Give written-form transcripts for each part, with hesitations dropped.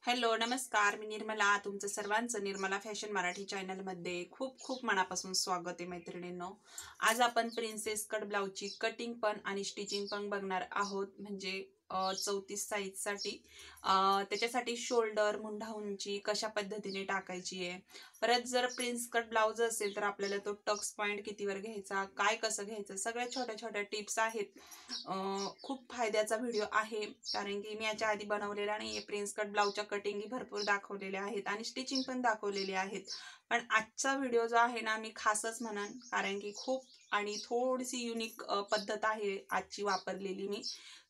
Hello नमस्कार, मी निर्मला. तुमचं सर्वांचं निर्मला फॅशन मराठी चॅनलमध्ये खूप खूप मनापासून स्वागत आहे मैत्रिणींनो. आज आपण प्रिन्सेस कट ब्लाउजची कटिंग पण आणि स्टिचिंग पण बघणार आहोत. म्हणजे 34 साईजसाठी त्याच्यासाठी शोल्डर, मुंढा उंची कशा पद्धतीने टाकायची आहे. परत जर प्रिन्स कट ब्लाउज असेल तर आपल्याला तो टक्स पॉइंट कितीवर घ्यायचा, काय कसं घ्यायचं, सगळ्या छोट्या छोट्या टिप्स आहेत. खूप फायद्याचा व्हिडिओ आहे, कारण की मी याच्या आधी बनवलेला नाहीये. प्रिन्स कट ब्लाउजच्या कटिंग भरपूर दाखवलेल्या आहेत आणि स्टिचिंग पण दाखवलेली आहेत. पण आजचा व्हिडिओ जो आहे ना, मी खासच म्हणन, कारण की खूप आणि थोडीशी युनिक पद्धत आहे आजची वापरलेली मी.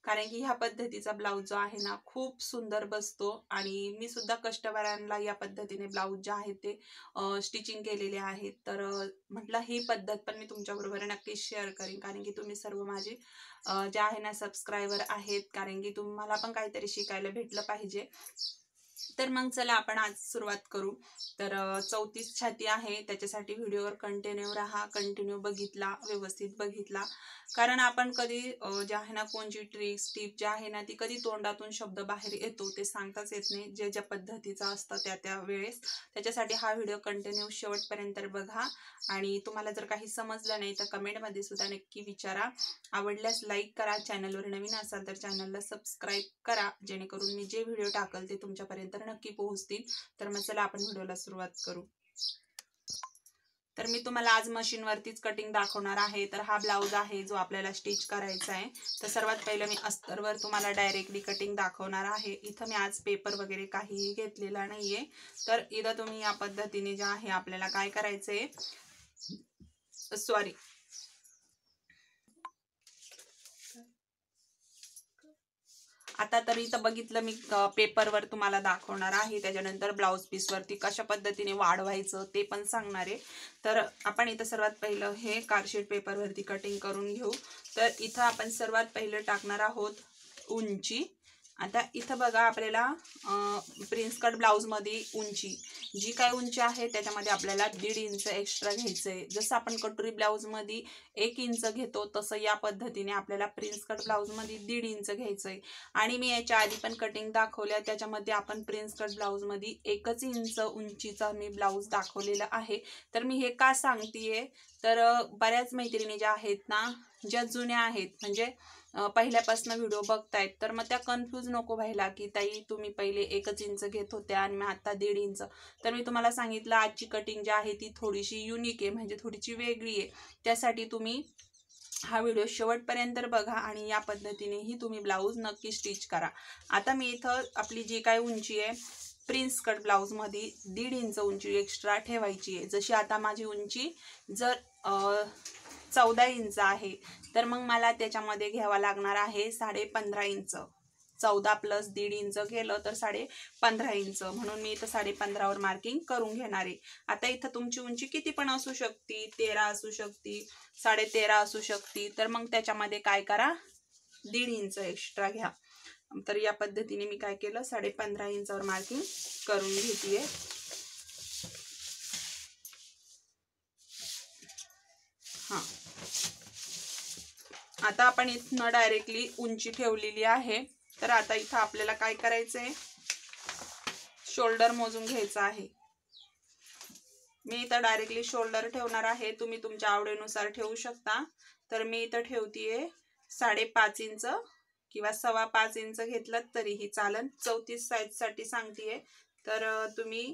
कारण की ह्या पद्धतीचा ब्लाउज जो आहे ना, खूप सुंदर बसतो आणि मी सुद्धा कस्टमरांना या पद्धतीने ब्लाउज जे आहेत ते स्टिचिंग केलेले आहेत. तर म्हटलं ही पद्धत पण मी तुमच्याबरोबर नक्कीच शेअर करेन, कारण की तुम्ही सर्व माझे जे आहे ना सबस्क्रायबर आहेत, कारण की तुम्हाला पण काहीतरी शिकायला भेटलं पाहिजे. तर मग चला आपण आज सुरुवात करू. तर 34 छाती आहे, त्याच्यासाठी व्हिडिओवर कंटिन्यू राहा. कंटिन्यू बघितला, व्यवस्थित बघितला, कारण आपण कधी जे आहे ना कोणची ट्रिक्स टिप जे आहे ना ती कधी तोंडातून शब्द बाहेर येतो ते सांगताच येत नाही, जे ज्या पद्धतीचं असतं त्या वेळेस. त्याच्यासाठी हा व्हिडिओ कंटिन्यू शेवटपर्यंत बघा. आणि तुम्हाला जर काही समजलं नाही तर कमेंटमध्ये सुद्धा नक्की विचारा. आवडल्यास लाईक करा, चॅनलवर नवीन असाल तर चॅनलला सबस्क्राईब करा, जेणेकरून मी जे व्हिडिओ टाकल ते तुमच्यापर्यंत नक्की पोहोचतील. तर मग चला आपण व्हिडिओला सुरुवात करू. तर मी तुम्हाला आज मशीनवरतीच कटिंग दाखवणार आहे. तर हा ब्लाउज आहे जो आपल्याला स्टिच करायचा आहे. तर सर्वात पहिलं मी अस्तरवर तुम्हाला डायरेक्टली कटिंग दाखवणार आहे. इथं मी आज पेपर वगैरे काहीही घेतलेला नाहीये. तर इथं तुम्ही या पद्धतीने जे आहे आपल्याला काय करायचंय, सॉरी, आता तर इथं बघितलं मी पेपरवर तुम्हाला दाखवणार आहे. त्याच्यानंतर ब्लाउज पीसवरती कशा पद्धतीने वाढवायचं ते पण सांगणार आहे. तर आपण इथं सर्वात पहिलं हे कार्डशीट पेपरवरती कटिंग करून घेऊ. तर इथं आपण सर्वात पहिलं टाकणार आहोत उंची. आता इथं बघा आपल्याला प्रिन्स कट ब्लाउजमध्ये उंची जी काय उंची आहे त्याच्यामध्ये आपल्याला 1.5 इंच एक्स्ट्रा घ्यायचंय. जसं आपण कटोरी ब्लाउजमध्ये 1 इंच घेतो तसं या पद्धतीने आपल्याला प्रिन्स कट ब्लाउजमध्ये 1.5 इंच घ्यायचंय. आणि मी याच्या आधी पण कटिंग दाखवल्या, त्याच्यामध्ये आपण प्रिन्स कट ब्लाउजमध्ये 1 इंच उंचीचा मी ब्लाउज दाखवलेला आहे. तर मी हे का सांगतेय, तर बऱ्याच मैत्रिणी ज्या आहेत ना, ज्या जुन्या आहेत, म्हणजे पहिल्यापासून व्हिडिओ बघतायत, तर मग त्या कन्फ्यूज नको व्हायला की ताई तुम्ही पहिले 1 इंच घेत होत्या आणि मग आता 1.5 इंच. तर मी तुम्हाला सांगितलं आजची कटिंग जी आहे ती थोडीशी युनिक आहे, म्हणजे थोडीशी वेगळी आहे. त्यासाठी तुम्ही हा व्हिडिओ शेवटपर्यंत बघा आणि या पद्धतीनेही तुम्ही ब्लाऊज नक्की स्टिच करा. आता मी इथं आपली जी काय उंची आहे प्रिन्स कट ब्लाऊजमध्ये 1.5 इंच उंची एक्स्ट्रा ठेवायची आहे. जशी आता माझी उंची जर 14 इंच आहे, तर मग मला त्याच्यामध्ये घ्यावा लागणार आहे 15.5 इंच. 14 प्लस 1.5 इंच केलं तर 15.5 इंच, म्हणून मी इथं 15.5 वर मार्किंग करून घेणार आहे. आता इथं तुमची उंची किती पण असू शकते, 13 असू शकते, 13.5 असू शकते. तर मग त्याच्यामध्ये काय करा, 1.5 इंच एक्स्ट्रा घ्या. तर या पद्धतीने मी काय केलं, 15.5 इंचावर मार्किंग करून घेतीये. हा, आता आपण इथनं डायरेक्टली उंची ठेवलेली आहे. तर आता इथं आपल्याला काय करायचंय, शोल्डर मोजून घ्यायचा आहे. मी इथं डायरेक्टली शोल्डर ठेवणार आहे, तुम्ही तुमच्या आवडीनुसार ठेवू शकता. तर मी इथं ठेवतीये 5.5 इंच किंवा 5.25 इंच घेतलं तरीही चालेल. 34 साईज साठी सांगतेय. तर तुम्ही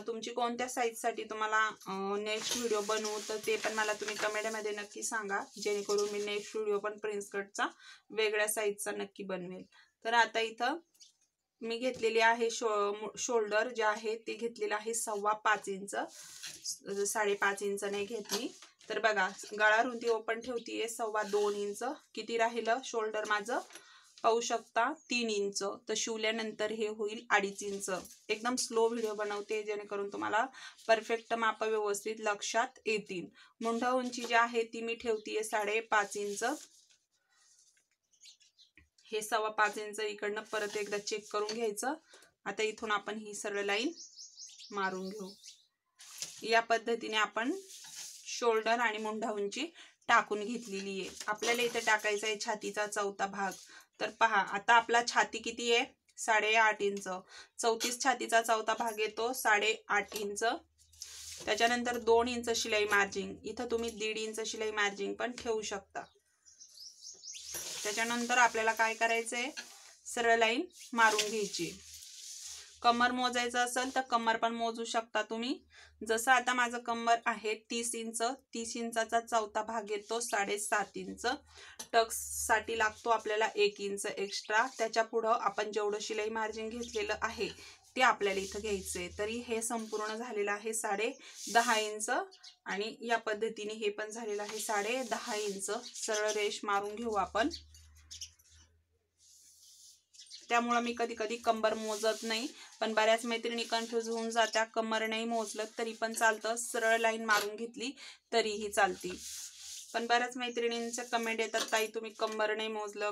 तुमची कोणत्या साईजसाठी तुम्हाला नेक्स्ट व्हिडिओ बनवू तर ते पण मला तुम्ही कमेंटमध्ये नक्की सांगा, जेणेकरून मी नेक्स्ट व्हिडिओ पण प्रिन्स कटचा वेगळ्या साईजचा नक्की बनवेल. तर आता इथं मी घेतलेली आहे शोल्डर जे आहे ते घेतलेलं आहे 5.25 इंच, 5.5 इंच नाही घेत मी. तर बघा, गळा रुंदी ओपन ठेवतीये 2.25 इंच. किती राहिलं शोल्डर माझं पाहू शकता, 3 इंच. तर शिवल्यानंतर हे होईल 2.5 इंच. एकदम स्लो व्हिडिओ बनवते, जेणेकरून तुम्हाला परफेक्ट माप व्यवस्थित लक्षात येतील. मुंढा उंची जी आहे ती मी ठेवतीये 5.5 इंच. हे 5.25 इंच इकडनं परत एकदा चेक करून घ्यायचं. आता इथून आपण ही सरळ लाईन मारून घेऊ. या पद्धतीने आपण शोल्डर आणि मुंढा उंची टाकून घेतलेली आहे. आपल्याला इथे टाकायचा आहे छातीचा 4था भाग. तर पहा, आता आपला छाती किती आहे, 8.5 इंच. 34 छातीचा चौथा भाग येतो 8.5 इंच. त्याच्यानंतर 2 इंच शिलाई मार्जिन, इथं तुम्ही 1.5 इंच शिलाई मार्जिन पण ठेवू शकता. त्याच्यानंतर आपल्याला काय करायचंय, सरळ लाईन मारून घ्यायची. कमर मोजायचं असेल तर कमर पण मोजू शकता तुम्ही. जसं आता माझं कमर आहे 30 इंच, 30 इंचाचा चौथा भाग येतो 7.5 इंच. टक्स साठी लागतो आपल्याला 1 इंच एक्स्ट्रा. त्याच्या पुढं आपण जेवढं शिलाई मार्जिन घेतलेलं आहे ते आपल्याला इथं घ्यायचंय. तरी हे संपूर्ण झालेलं आहे 10.5 इंच आणि या पद्धतीने हे पण झालेलं आहे 10.5 इंच. सरळ रेष मारून घेऊ आपण. त्यामुळे मी कधी कधी कंबर मोजत नाही, पण बऱ्याच मैत्रिणी कन्फ्यूज होऊन जात्या. कमर नाही मोजलं तरी पण चालतं, सरळ लाईन मारून घेतली तरीही चालती. पण बऱ्याच मैत्रिणींचे कमेंट येतात, ताई तुम्ही कंबर नाही मोजलं.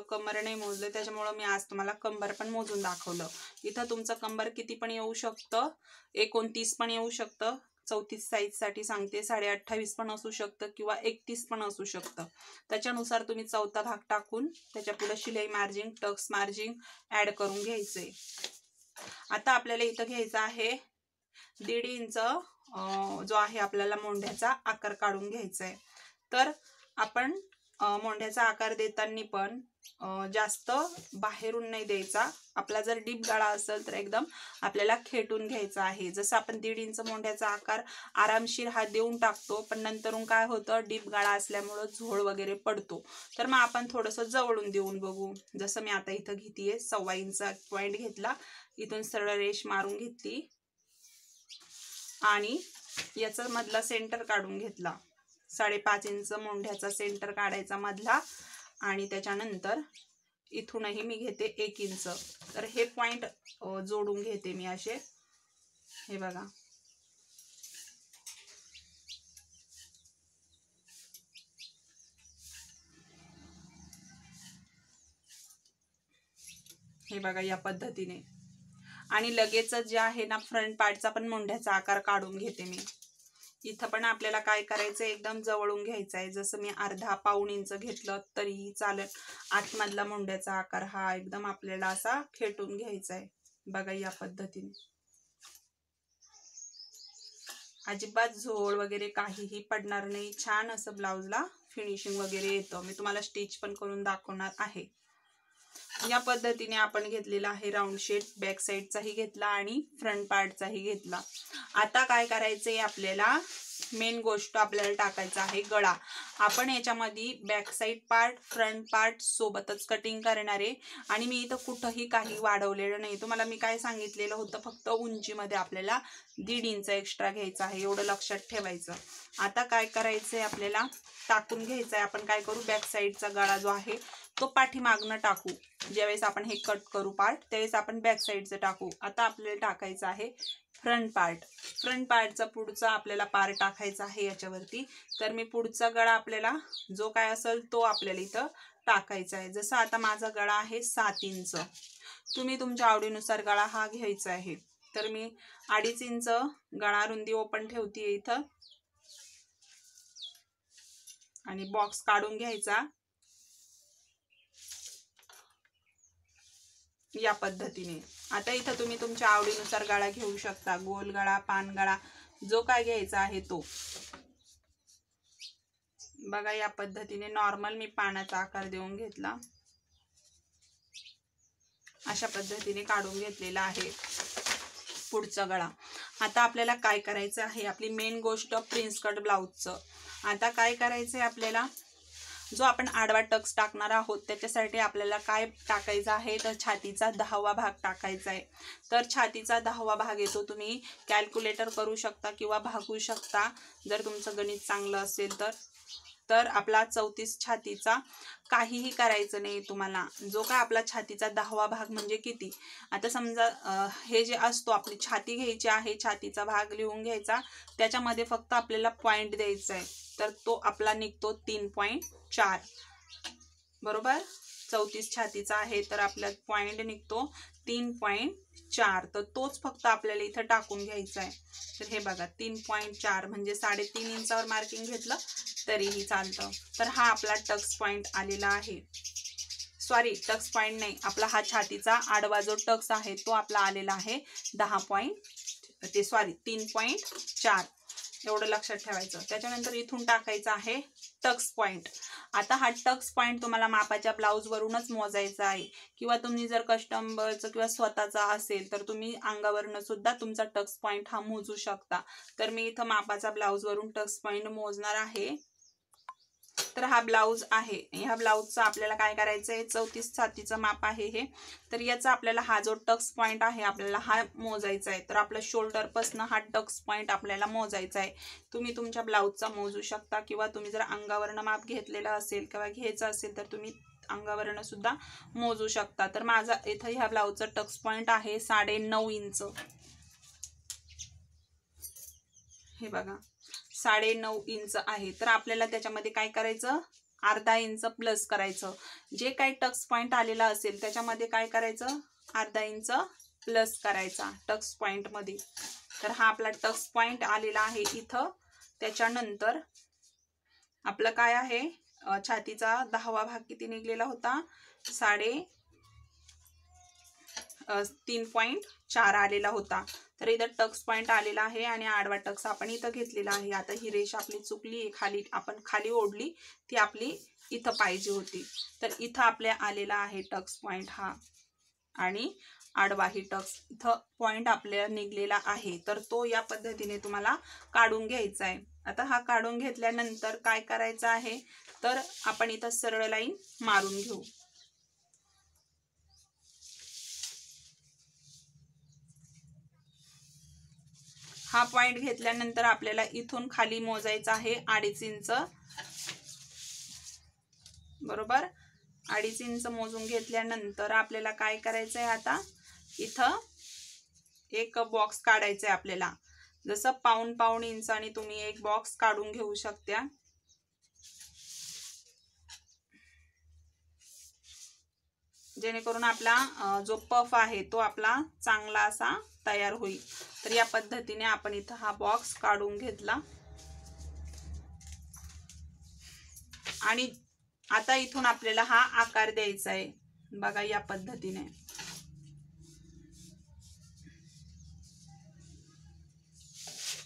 त्याच्यामुळे मी आज तुम्हाला कंबर पण मोजून दाखवलं. इथं तुमचं कंबर किती पण येऊ शकतं, 29 पण येऊ शकतं. 34 साईज साठी सांगते. 28.5 पण असू शकतं किंवा 31 पण असू शकतं. त्याच्यानुसार तुम्ही चौथा भाग टाकून त्याच्या पुढे शिलाई मार्जिन, टक्स मार्जिन ऍड करून घ्यायचंय. आता आपल्याला इथं घ्यायचा आहे 1.5 इंच जो आहे आपल्याला मोंढ्याचा आकार काढून घ्यायचा आहे. तर आपण मोंढ्याचा आकार देताना पण जास्त बाहेरून नाही द्यायचा. आपला जर डीप गळा असेल तर एकदम आपल्याला खेटून घ्यायचा आहे. जसं आपण 1.5 इंच मोंढ्याचा आकार आरामशीर हा देऊन टाकतो, पण नंतरून काय होतं, डीप गळा असल्यामुळं झोळ वगैरे पडतो. तर मग आपण थोडंसं जवळून देऊन बघू. जसं मी आता इथं घेतीये 1.25 इंचा पॉइंट घेतला, इथून सरळ रेष मारून घेतली आणि याचा मधला सेंटर काढून घेतला. 5.5 इंच मोंढ्याचा सेंटर काढायचा मधला आणि त्याच्यानंतर इथूनही मी घेते 1 इंच. तर हे पॉइंट जोडून घेते मी असे. हे बघा, हे बघा या पद्धतीने. आणि लगेच जे आहे ना फ्रंट पार्टचा पण मोंढ्याचा आकार काढून घेते मी. इथं पण आपल्याला काय करायचं, एकदम जवळून घ्यायचं आहे. जसं मी अर्धा पाऊण इंच घेतलं तरीही चालेल. आतमधला मोंढ्याचा आकार हा एकदम आपल्याला असा खेटून घ्यायचा आहे. बघा या पद्धतीने. अजिबात झोळ वगैरे काहीही पडणार नाही. छान असं ब्लाउजला फिनिशिंग वगैरे येतं. मी तुम्हाला स्टिच पण करून दाखवणार आहे. या पद्धतीने आपण घेतलेला आहे राऊंड शेप. बॅक साईडचाही घेतला आणि फ्रंट पार्टचाही घेतला. आता काय करायचंय, आपल्याला मेन गोष्ट आपल्याला टाकायचा आहे गळा. आपण याच्यामध्ये back side part, front part सोबतच कटिंग करणार आहे. आणि मी इथं कुठंही काही वाढवलेलं नाही. तुम्हाला मी काय सांगितलेलं होतं, फक्त उंचीमध्ये आपल्याला 1.5 इंच एक्स्ट्रा घ्यायचा आहे, एवढं लक्षात ठेवायचं. आता काय करायचंय, आपल्याला टाकून घ्यायचंय. आपण काय करू, बॅक साईडचा गळा जो आहे तो पाठीमागनं टाकू. ज्यावेळेस आपण हे कट करू पार्ट, त्यावेळेस आपण बॅक साईडचं टाकू. आता आपल्याला टाकायचं आहे फ्रंट पार्ट. फ्रंट पार्टचा पुढचा आपल्याला पार्ट टाकायचा आहे याच्यावरती. तर मी पुढचा गळा आपल्याला जो काय असेल तो आपल्याला इथं टाकायचा आहे. जसं आता माझा गळा आहे 7 इंच. तुम्ही तुमच्या आवडीनुसार गळा हा घ्यायचा आहे. तर मी 2.5 इंच गळा रुंदी ओपन ठेवतीये इथं आणि बॉक्स काढून घ्यायचा या पद्धतीने. आता इथं तुम्ही तुमच्या आवडीनुसार गळा घेऊ शकता, गोल गळा, पान गळा, जो काय घ्यायचा आहे तो. बघा या पद्धतीने नॉर्मल मी पानाचा आकार देऊन घेतला. अशा पद्धतीने काढून घेतलेला आहे पुढचा गळा. आता आपल्याला काय करायचं आहे, आपली मेन गोष्ट प्रिन्स कट ब्लाउजचं. आता काय करायचंय, आपल्याला जो आपण आडवा टक्स टाकणार आहोत त्याच्यासाठी आपल्याला काय टाकायचं आहे, तर छातीचा 10वा भाग टाकायचा आहे. तर छातीचा 10वा भाग येतो, तुम्ही कॅल्क्युलेटर करू शकता किंवा भागू शकता जर तुमचं गणित चांगलं असेल तर आपला 34 छातीचा काहीही करायचं नाही तुम्हाला. जो काय आपला छातीचा 10वा भाग म्हणजे किती, आता समजा हे जे असतो, आपली छाती घ्यायची आहे, छातीचा भाग लिहून घ्यायचा, त्याच्यामध्ये फक्त आपल्याला पॉइंट द्यायचा आहे. तर तो आपला निघतो 3.4 बरोबर. 34 छातीचा आहे तर आपला पॉइंट निघतो 3.4. तर तोच फक्त आपल्याला इथं टाकून घ्यायचा आहे. तर हे बघा 3.4 म्हणजे 3.5 इंचावर मार्किंग घेतलं तरीही चालतं. तर हा आपला टक्स पॉइंट आलेला आहे. सॉरी टक्स पॉईंट नाही, आपला हा छातीचा आडवा जो टक्स आहे तो आपला आलेला आहे 3.4 एवढं लक्षात ठेवायचं. त्याच्यानंतर इथून टाकायचं आहे टक्स पॉईंट. आता हा टक्स पॉईंट तुम्हाला मापाच्या ब्लाऊज वरूनच मोजायचा आहे, किंवा तुम्ही जर कस्टमरचं किंवा स्वतःचा असेल तर तुम्ही अंगावरनं सुद्धा तुमचा टक्स पॉईंट हा मोजू शकता. तर मी इथं मापाचा ब्लाऊज वरून टक्स पॉईंट मोजणार आहे. तर हा ब्लाऊज आहे, ह्या ब्लाऊजचा आपल्याला काय करायचं आहे, 34 छातीचं माप आहे हे. तर याचा आपल्याला हा जो टक्स पॉईंट आहे आपल्याला हा मोजायचा आहे. तर आपलं शोल्डर पासून हा टक्स पॉईंट आपल्याला मोजायचा आहे. तुम्ही तुमच्या ब्लाऊजचा मोजू शकता, किंवा तुम्ही जर अंगावरनं माप घेतलेलं असेल किंवा घ्यायचं असेल तर तुम्ही अंगावरनं सुद्धा मोजू शकता. तर माझा इथं ह्या ब्लाऊजचा टक्स पॉईंट आहे 9.5 इंच. हे बघा 9.5 इंच आहे. तर आपल्याला त्याच्यामध्ये काय करायचं, अर्धा इंच प्लस करायचं. जे काही टक्स पॉईंट आलेला असेल त्याच्यामध्ये काय करायचं, अर्धा इंच प्लस करायचा टक्स पॉईंट मध्ये. तर हा आपला टक्स पॉईंट आलेला आहे इथं. त्याच्यानंतर आपलं काय आहे, छातीचा 10वा भाग किती निघलेला होता, 3.4 आलेला होता. तर इथं टक्स पॉईंट आलेला आहे आणि आडवा टक्स आपण इथं घेतलेला आहे. आता ही रेष आपली चुकली, खाली आपण खाली ओढली, ती आपली इथं पाहिजे होती. तर इथं आपल्या आलेला आहे टक्स पॉईंट हा, आणि आडवा ही टक्स इथं पॉईंट आपल्याला निघलेला आहे. तर तो या पद्धतीने तुम्हाला काढून घ्यायचा आहे. आता हा काढून घेतल्यानंतर काय करायचं आहे, तर आपण इथं सरळ लाईन मारून घेऊ. हा पॉइंट घेतल्यानंतर आपल्याला इथून खाली मोजायचा आहे 2.5 इंच. बरोबर, 2.5 इंच मोजून घेतल्यानंतर आपल्याला काय करायचं आहे, आता इथं एक बॉक्स काढायचा आहे आपल्याला. जसं पाऊण इंचाने तुम्ही एक बॉक्स काढून घेऊ शकता. जेणेकरून आपला जो पफ आहे तो आपला चांगला असा तयार होईल. तर या पद्धतीने आपण इथं हा बॉक्स काढून घेतला. आणि आता इथून आपल्याला हा आकार द्यायचा आहे. बघा या पद्धतीने.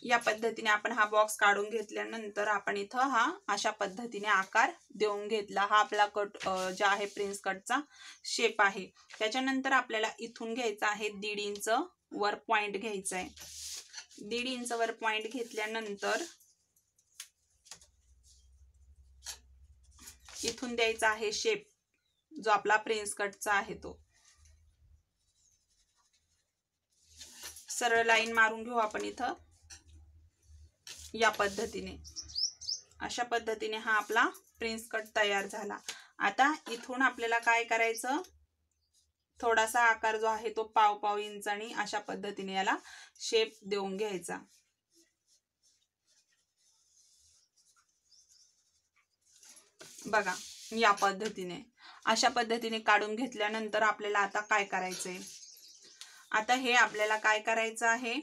या पद्धतीने आपण हा बॉक्स काढून घेतल्यानंतर आपण इथं हा अशा पद्धतीने आकार देऊन घेतला. हा आपला कट जो आहे प्रिन्स कटचा शेप आहे. त्याच्यानंतर आपल्याला इथून घ्यायचा आहे 1.5 इंच वर पॉइंट घ्यायचा आहे. 1.5 इंच वर पॉइंट घेतल्यानंतर इथून द्यायचा आहे शेप जो आपला प्रिन्स कटचा आहे तो. सरळ लाईन मारून घेऊ आपण इथं या पद्धतीने. अशा पद्धतीने हा आपला प्रिन्स कट तयार झाला. आता इथून आपल्याला काय करायचं, थोडासा आकार जो आहे तो पाव इंचानी अशा पद्धतीने याला शेप देऊन घ्यायचा. बघा या पद्धतीने अशा पद्धतीने काढून घेतल्यानंतर आपल्याला आता काय करायचंय, आता हे आपल्याला काय करायचं आहे,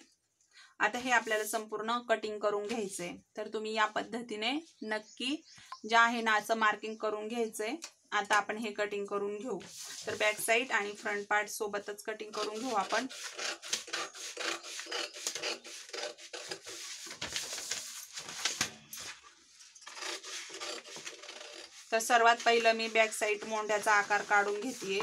आता हे आपल्याला संपूर्ण कटिंग करून घ्यायचंय. तर तुम्ही या पद्धतीने नक्की जे आहे ना असं मार्किंग करून घ्यायचंय. आता आपण हे कटिंग करून घेऊ. तर बॅक साइड आणि फ्रंट पार्ट सोबतच कटिंग करून घेऊ आपण. तर सर्वात पहिलं मी बॅक साइड मोंढ्याचा आकार काढून घेतेय.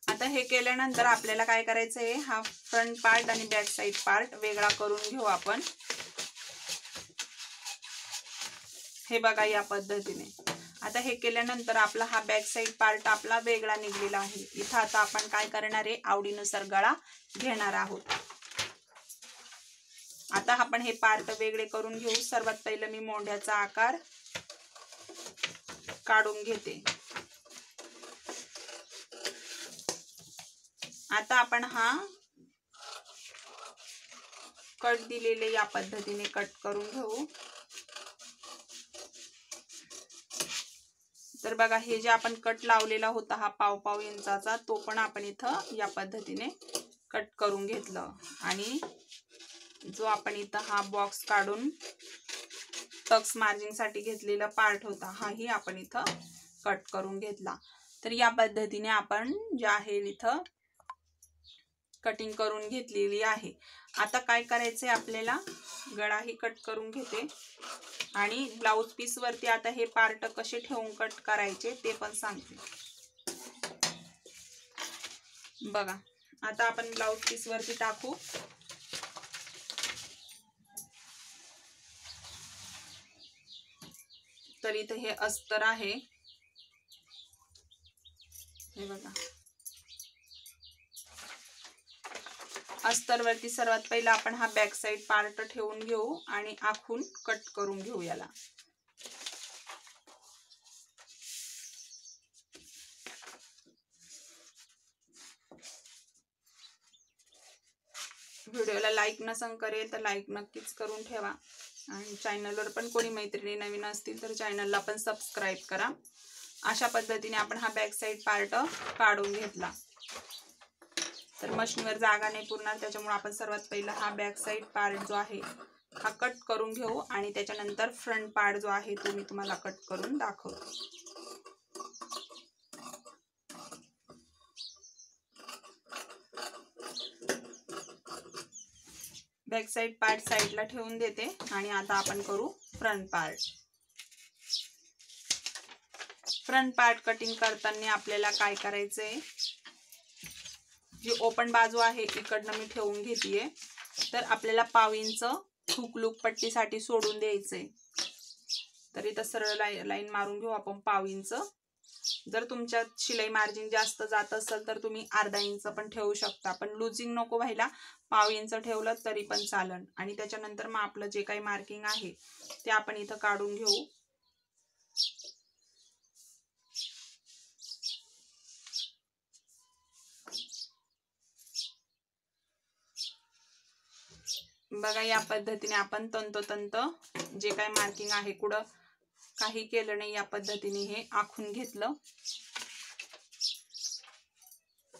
आता हे केल्यानंतर आपल्याला काय करायचं आहे, हा फ्रंट पार्ट आणि बॅक साइड पार्ट वेगळा करून घेऊ आपण. हे बघा या पद्धतीने. आता हे केल्यानंतर आपला हा बॅक साइड पार्ट आपला वेगळा निघलेला आहे. इथं आता आपण काय करणार आहे, आवडीनुसार गळा घेणार आहोत. आता आपण हे पार्ट वेगळे करून घेऊ. सर्वात पहिलं मी मोंढ्याचा आकार काढून घेते. आता आपण हा कट दिलेले या पद्धतीने कट करून घेऊ. तर बघा हे जे आपण कट लावलेला होता हा पाव इंचाचा, तो पण आपण इथं या पद्धतीने कट करून घेतलं आणि जो आपण इथं हा बॉक्स काढून टक्स मार्जिन साठी घेतलेला पार्ट होता हाही आपण इथं कट करून घेतला। तर या पद्धतीने आपण जे आहे इथं कटिंग करून घेतलेली आहे। आता काय करायचंय आपल्याला, गळाही कट करून घेते आणि ब्लाउज पीस वरती आता हे पार्ट कसे ठेवून कट करायचे ते पण सांगते बघा। आता आपण ब्लाउज पीस वरती टाकू। तर इथे हे अस्तर आहे, हे बघा। अस्तर वरती सर्वात पहिला आपण हा बॅक साइड पार्ट ठेवून घेऊ आणि आखून कट करून घेऊ याला। व्हिडिओला लाईक नसन करेल तर लाईक नक्कीच करून ठेवा आणि चॅनलवर पण कोणी मैत्रिणी नवीन असतील तर चॅनलला पण सबस्क्राइब करा। अशा पद्धतीने आपण हा बॅक साइड पार्ट काढून घेतला। तर मशीनवर जागा नाही पुरणार, त्याच्यामुळे आपण सर्वात पहिला हा बॅक साइड पार्ट जो आहे हा कट करून घेऊ आणि त्याच्यानंतर फ्रंट पार्ट जो आहे तो मी तुम्हाला कट करून दाखवते। बॅक साइड पार्ट साइडला ठेवून देते आणि आता आपण करू front part. Front part cutting करताना आपल्याला काय करायचंय, जी ओपन बाजू आहे इकडनं मी ठेवून घेतेय। तर आपल्याला पाव इंच हुक लूप पट्टीसाठी सोडून द्यायचंय। तर इथं सरळ लाईन मारून घेऊ आपण पाव इंच। जर तुमच्या शिलाई मार्जिन जास्त जात असेल तर तुम्ही अर्धा इंच पण ठेवू शकता, पण लूजिंग नको व्हायला पाव इंच ठेवलं तरी पण चालेल। आणि त्याच्यानंतर मग आपलं जे काही मार्किंग आहे ते आपण इथं काढून घेऊ। बघा या पद्धतीने आपण तंतोतंत जे काही मार्किंग आहे कुठं काही केलं नाही या पद्धतीने हे आखून घेतलं।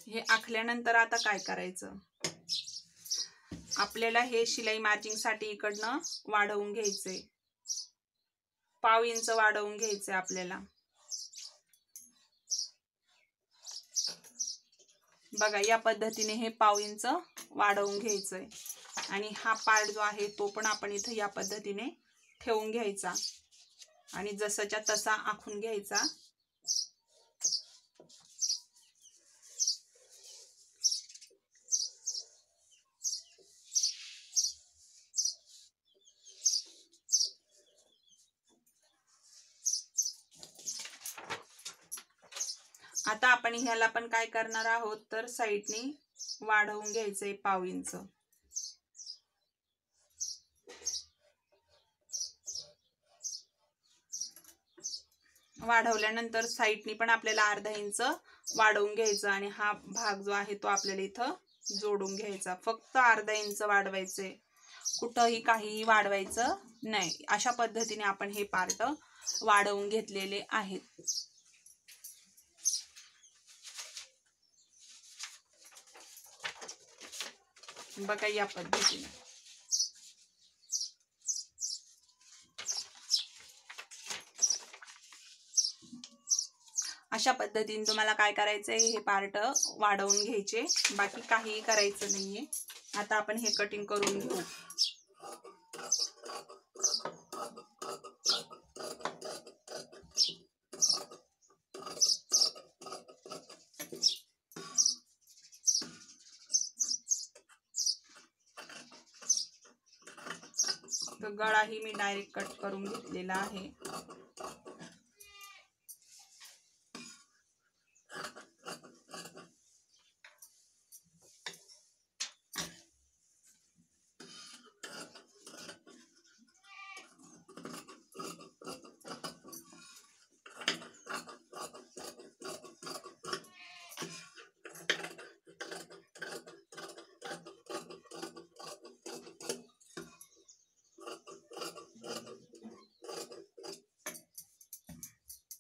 हे आखल्यानंतर आता काय करायचं, आपल्याला हे शिलाई मार्जिंग साठी इकडनं वाढवून घ्यायचंय, पाव इंच वाढवून घ्यायचंय आपल्याला। बघा या पद्धतीने हे पाव इंच वाढवून घ्यायचंय आणि हा पार्ट जो आहे तो पण आपण इथं या पद्धतीने ठेवून घ्यायचा आणि जसंच्या तसा आखून घ्यायचा। आता आपण ह्याला पण काय करणार आहोत तर साइडनी वाढवून घ्यायचंय पाव इंच। वाढवल्यानंतर साइडनी पण आपल्याला अर्धा इंच वाढवून घ्यायचं आणि हा भाग जो आहे तो आपल्याला इथं जोडून घ्यायचा। फक्त अर्धा इंच वाढवायचे, कुठंही काहीही वाढवायचं नाही। अशा पद्धतीने आपण हे पार्ट वाढवून घेतलेले आहेत। बघा या पद्धतीने अशा पद्धतीने तुम्हाला काय करायचंय, हे पार्ट वाढवून घ्यायचे, बाकी काहीही करायचं नाहीये। आता आपण हे कटिंग करून घेऊ। तर गळाही मी डायरेक्ट कट करून घेतलेला आहे।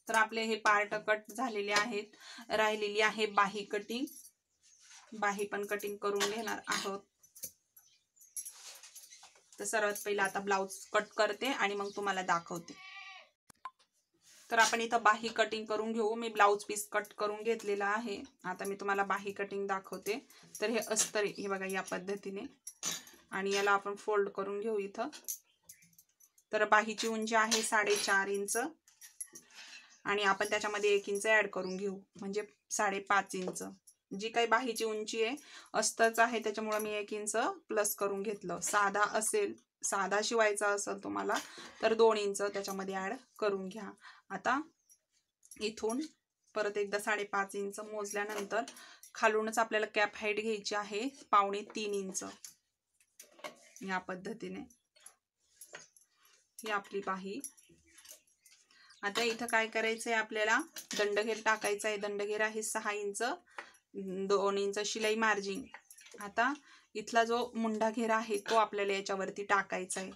तर आपले हे पार्ट कट झालेले आहेत। राहिलेली आहे बाही कटिंग। बाही पण कटिंग करून घेणार आहोत. तर सर्वात पहिला आता ब्लाउज कट करते आणि मग तुम्हाला दाखवते. तर आपण इथं बाही कटिंग करून घेऊ. मी ब्लाउज पीस कट करून घेतलेला आहे. आता मी तुम्हाला बाही कटिंग दाखवते. तर हे अस्तर हे बघा या पद्धतीने, आणि याला आपण फोल्ड करून घेऊ इथं. तर बाहीची उंची आहे 4.5 इंच आणि आपण त्याच्यामध्ये 1 इंच ऍड करून घेऊ, म्हणजे 5.5 इंच. जी काही बाहीची उंची आहे अस्तरच आहे त्याच्यामुळे मी 1 इंच प्लस करून घेतलं. साधा असेल, साधा शिवायचा असेल तुम्हाला तर 2 इंच त्याच्यामध्ये ऍड करून घ्या. आता इथून परत एकदा 5.5 इंच मोजल्यानंतर खालूनच आपल्याला कॅप हाईट घ्यायची आहे 2.25 इंच. या पद्धतीने ही आपली बाही. आता इथं काय करायचंय आपल्याला, दंडघेर टाकायचा आहे. दंडघेर आहे 6 इंच, 2 इंच शिलाई मार्जिन. आता इथला जो मुंडा घेर आहे तो आपल्याला याच्यावरती टाकायचा आहे.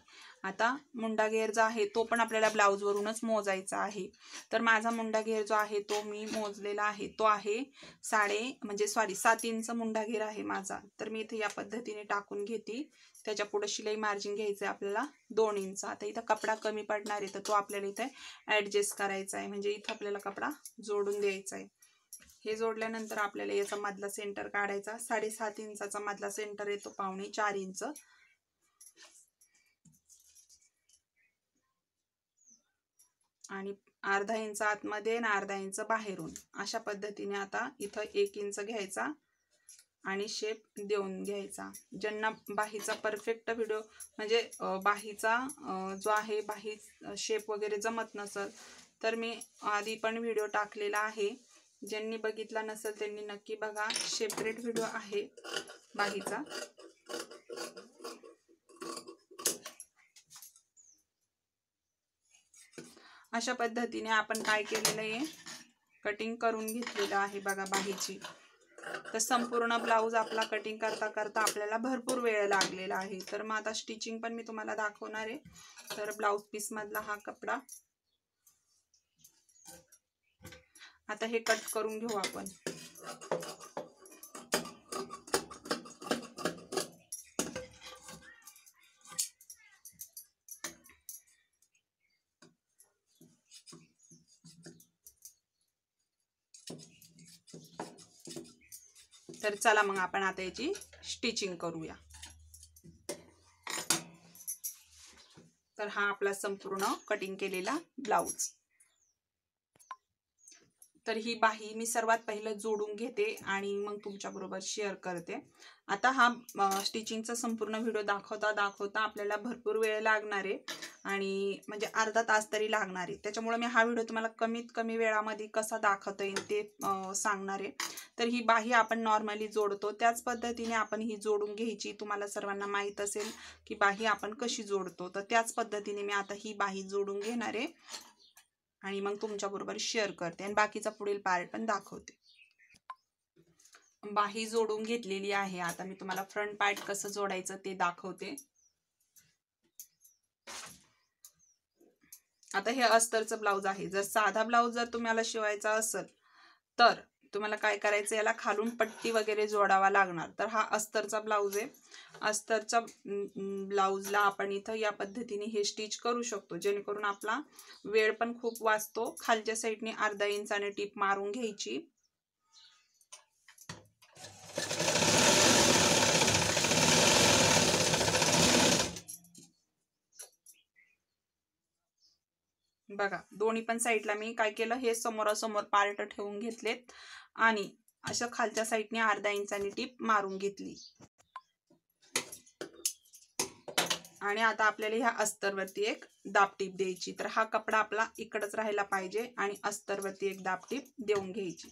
आता मुंडा घेर जो आहे तो पण आपल्याला ब्लाउज वरूनच मोजायचा आहे. तर माझा मुंडा घेर जो आहे तो मी मोजलेला आहे, तो आहे 7 इंच मुंडा घेर आहे माझा. तर मी इथे या पद्धतीने टाकून घेते. त्याच्या पुढे शिलाई मार्जिन घ्यायचं आहे आपल्याला 2 इंच. आता इथं कपडा कमी पडणार आहे तर तो आपल्याला इथे ऍडजस्ट करायचा आहे, म्हणजे इथं आपल्याला कपडा जोडून द्यायचा आहे. हे जोडल्यानंतर आपल्याला याचा मधला सेंटर काढायचा. 7.5 इंचाचा मधला सेंटर येतो 3.25 इंच. आणि अर्धा इंच आतमध्ये आणि अर्धा इंच बाहेरून, अशा पद्धतीने आता इथं 1 इंच घ्यायचा आणि शेप देऊन घ्यायचा. ज्यांना बाहीचा परफेक्ट व्हिडिओ म्हणजे बाहीचा जो आहे बाही शेप वगैरे जमत नसेल तर मी आधी पण व्हिडिओ टाकलेला आहे. ज्यांनी बघितला नसेल त्यांनी नक्की बघा. सेपरेट व्हिडिओ आहे बाहीचा. अशा पद्धतीने आपण काय केलेलं आहे, कटिंग करून घेतलेलं आहे बघा बाहीची. तर संपूर्ण ब्लाऊज आपला कटिंग करता करता आपल्याला भरपूर वेळ लागलेला आहे. तर मग आता स्टिचिंग पण मी तुम्हाला दाखवणार आहे. तर ब्लाऊज पीस मधला हा कपडा आता हे कट करून घेऊ आपण. तर चला मग आपण आता याची स्टिचिंग करूया. तर हा आपला संपूर्ण कटिंग केलेला ब्लाऊज. तर ही बाही मी सर्वात पहिलं जोडून घेते आणि मग तुमच्या बरोबर शेअर करते. आता हा स्टिचिंगचा संपूर्ण व्हिडिओ दाखवता दाखवता आपल्याला भरपूर वेळ लागणार आहे, आणि म्हणजे अर्धा तास तरी लागणार आहे. त्याच्यामुळे मी हा व्हिडिओ तुम्हाला कमीत कमी वेळामध्ये कसा दाखवता येईल ते सांगणार आहे. तर ही बाही आपण नॉर्मली जोडतो त्याच पद्धतीने आपण ही जोडून घ्यायची. तुम्हाला सर्वांना माहीत असेल की बाही आपण कशी जोडतो, तर त्याच पद्धतीने मी आता ही बाही जोडून घेणार आहे आणि मग तुमच्या बरोबर शेअर करते आणि बाकीचा पुढील पार्ट पण दाखवते. बाही जोडून घेतलेली आहे. आता मी तुम्हाला फ्रंट पार्ट कसं जोडायचं ते दाखवते. आता हे अस्तरचं ब्लाऊज आहे. जर साधा ब्लाऊज जर तुम्हाला शिवायचा असेल तर तुम्हाला काय करायचं, याला खालून पट्टी वगैरे जोडावा लागणार. तर हा अस्तरचा ब्लाऊज आहे. अस्तरच्या ब्लाऊजला आपण इथं या पद्धतीने हे स्टिच करू शकतो, जेणेकरून आपला वेळ पण खूप वाचतो. खालच्या साईडने अर्धा इंचाने टीप मारून घ्यायची. बघा दोन्ही पण साईडला मी काय केलं, हे समोरासमोर पार्ट ठेवून घेतलेत आणि अशा खालच्या साईडने अर्धा इंचाने टीप मारून घेतली. आणि आता आपल्याला ह्या अस्तरवरती एक दाबटीप द्यायची. तर हा कपडा आपला इकडच राहायला पाहिजे आणि अस्तरवरती एक दाबटीप देऊन घ्यायची.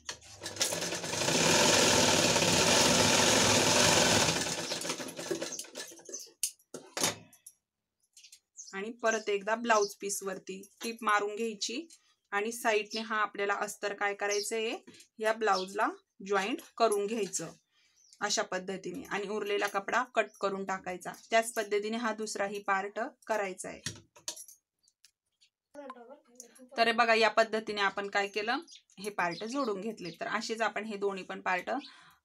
आणि परत एकदा ब्लाऊज पीस वरती टीप मारून घ्यायची आणि साईडने हा आपल्याला अस्तर काय करायचंय, या ब्लाऊजला जॉईंट करून घ्यायचं अशा पद्धतीने, आणि उरलेला कपडा कट करून टाकायचा. त्याच पद्धतीने हा दुसराही पार्ट करायचा आहे. तर बघा या पद्धतीने आपण काय केलं, हे पार्ट जोडून घेतले. तर असेच आपण हे दोन्ही पण पार्ट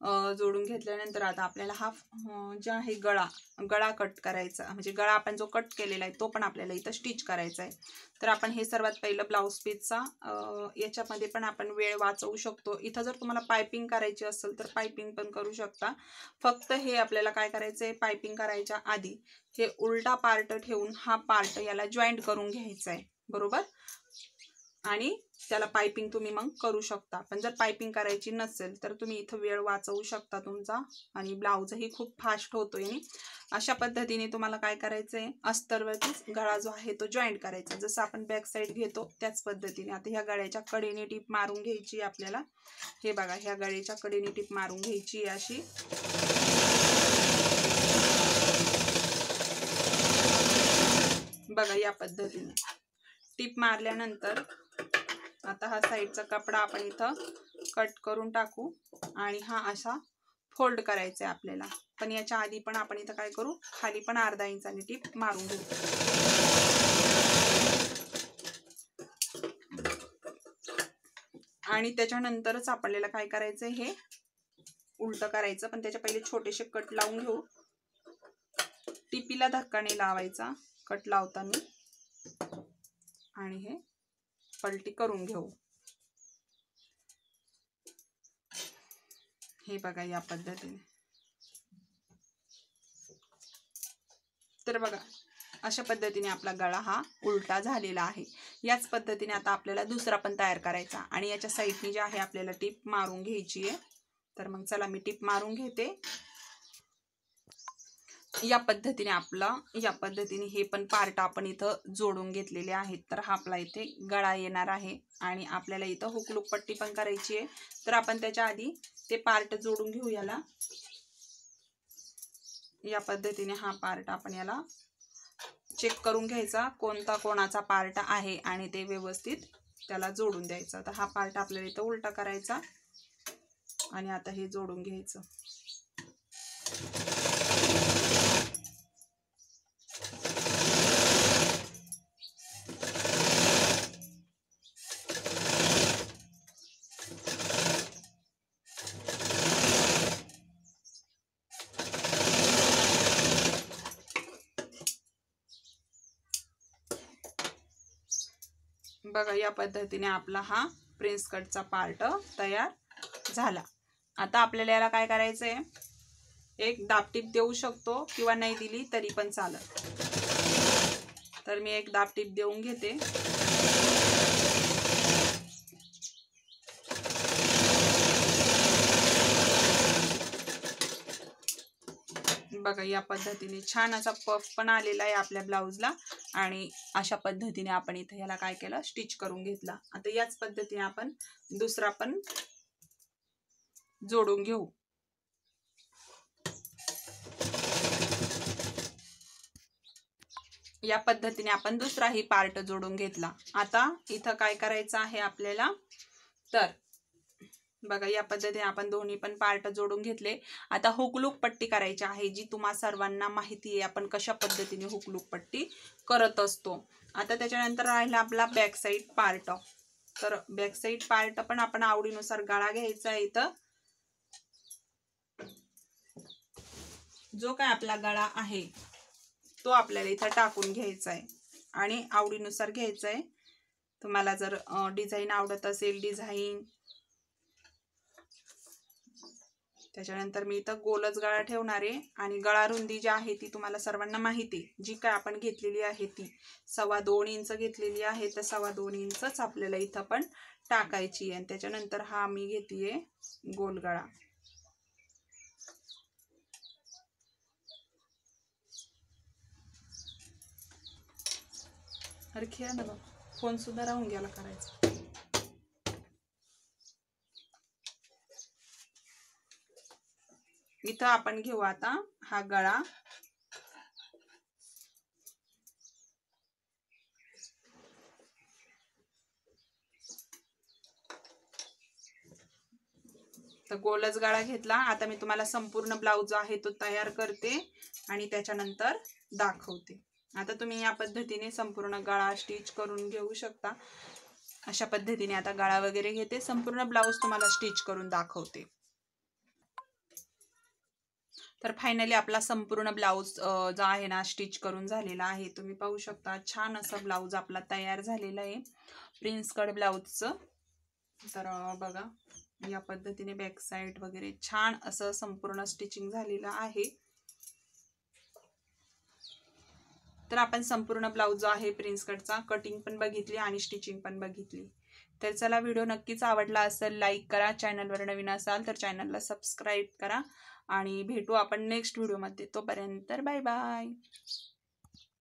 जोडून घेतल्यानंतर आता आपल्याला हा जे आहे गळा कट करायचा, म्हणजे गळा आपण जो कट केलेला आहे तो पण आपल्याला इथं स्टिच करायचा आहे. तर आपण हे सर्वात पहिलं ब्लाऊज पीसचा याच्यामध्ये पण आपण वेळ वाचवू शकतो. इथं जर तुम्हाला पायपिंग करायची असेल तर पायपिंग पण करू शकता. फक्त हे आपल्याला काय करायचं आहे, पायपिंग करायच्या आधी हे उलटा पार्ट ठेवून हा पार्ट याला जॉईंट करून घ्यायचा आहे, बरोबर. आणि त्याला पायपिंग तुम्ही मग करू शकता. पण जर पायपिंग करायची नसेल तर तुम्ही इथं वेळ वाचवू शकता तुमचा, आणि ब्लाऊजही खूप फास्ट होतोय. आणि अशा पद्धतीने तुम्हाला काय करायचंय, अस्तरवरतीच गळा जो आहे तो जॉईंट करायचा, जसं आपण बॅक साईड घेतो त्याच पद्धतीने. आता ह्या गळ्याच्या कडेने टीप मारून घ्यायची आपल्याला. हे बघा, ह्या गळ्याच्या कडेने टीप मारून घ्यायची अशी. बघा, या पद्धतीने टीप मारल्यानंतर आता हा साईडचा कपडा आपण इथं कट करून टाकू आणि हा असा फोल्ड करायचा आहे आपल्याला. पण याच्या आधी पण आपण इथं काय करू, खाली पण अर्धा इंचाने टीप मारून घेऊ. आणि त्याच्यानंतरच आपल्याला काय करायचंय, हे उलट करायचं. पण त्याच्या पहिले छोटेसे कट लावून घेऊ. टिपीला धक्का नाही लावायचा कट लावताना, आणि हे पलटी करून घेऊ. हे बघा, या पद्धतीने. तर बघा, अशा पद्धतीने आपला गळा हा उलटा झालेला आहे. याच पद्धतीने आता आपल्याला दुसरा पण तयार करायचा, आणि याच्या साईडनी जे आहे आपल्याला टीप मारून घ्यायची आहे. तर मग चला मी टीप मारून घेते. या पद्धतीने हे पण पार्ट आपण इथं जोडून घेतलेले आहेत. तर हा आपला इथे गळा येणार आहे, आणि आपल्याला इथं हुकलूक पट्टी पण करायची आहे. तर आपण त्याच्या आधी ते पार्ट जोडून घेऊ याला. या पद्धतीने हा पार्ट आपण याला चेक करून घ्यायचा, कोणता कोणाचा पार्ट आहे, आणि ते व्यवस्थित त्याला जोडून द्यायचा. तर हा पार्ट आपल्याला इथं उलटा करायचा, आणि आता हे जोडून घ्यायचं. बघा, या पद्धतीने आपला हा प्रिन्स कटचा पार्ट तयार झाला. आता आपल्याला याला काय करायचंय, एक दाबटीप देऊ शकतो किंवा नाही दिली तरी पण चालत. तर मी एक दाबटीप देऊन घेते. बघा, या पद्धतीने छान असा पफ पण आलेला आहे आपल्या ब्लाऊजला, आणि अशा पद्धतीने आपण इथे याला काय केलं, स्टिच करून घेतला. आता याच पद्धतीने आपण दुसरा पण जोडून घेऊ. या पद्धतीने आपण दुसराही पार्ट जोडून घेतला. आता इथं काय करायचं आहे आपल्याला, तर बघा, या पद्धतीने आपण दोन्ही पण पार्ट जोडून घेतले. आता हुकलूक पट्टी करायची आहे, जी तुम्हा सर्वांना माहिती आहे आपण कशा पद्धतीने हुकलूक पट्टी करत असतो. आता त्याच्यानंतर राहिला आपला बॅक साईड पार्ट. तर बॅक साईड पार्ट पण आपण आवडीनुसार गळा घ्यायचा आहे. इथं जो काय आपला गळा आहे तो आपल्याला इथं टाकून घ्यायचा आहे, आणि आवडीनुसार घ्यायचा आहे. तुम्हाला जर डिझाईन आवडत असेल, डिझाईन. त्याच्यानंतर मी इथं गोलच गळा ठेवणार आहे, आणि गळा रुंदी जी आहे ती तुम्हाला सर्वांना माहिती आहे, जी काय आपण घेतलेली आहे ती 2.25 इंच घेतलेली आहे. तर 2.25 इंचच आपल्याला इथं पण टाकायची आहे. त्याच्यानंतर हा मी घेतेय गोल गळा. अरे खेळा ना, फोन सुद्धा राहून गेला करायचा. इथं आपण घेऊ आता हा गळा. तर गोलच गळा घेतला. आता मी तुम्हाला संपूर्ण ब्लाऊज आहे तो तयार करते, आणि त्याच्यानंतर दाखवते. आता तुम्ही या पद्धतीने संपूर्ण गळा स्टिच करून घेऊ शकता. अशा पद्धतीने आता गळा वगैरे घेते, संपूर्ण ब्लाऊज तुम्हाला स्टिच करून दाखवते. तर फायनली आपला संपूर्ण ब्लाऊज जो आहे ना स्टिच करून झालेला आहे. तुम्ही पाहू शकता छान असा ब्लाऊज आपला तयार झालेला आहे प्रिन्स कट ब्लाऊजचं. तर बघा या पद्धतीने बॅक साईड वगैरे छान असं संपूर्ण स्टिचिंग झालेलं आहे. तर आपण संपूर्ण ब्लाऊज जो आहे प्रिन्स कटचा कटिंग पण बघितली आणि स्टिचिंग पण बघितली. तर चला व्हिडिओ नक्कीच आवडला असेल लाईक करा, चॅनलवर नवीन असाल तर चॅनलला सबस्क्राईब करा आणि भेटू आपण नेक्स्ट व्हिडिओमध्ये. तोपर्यंत बाय बाय.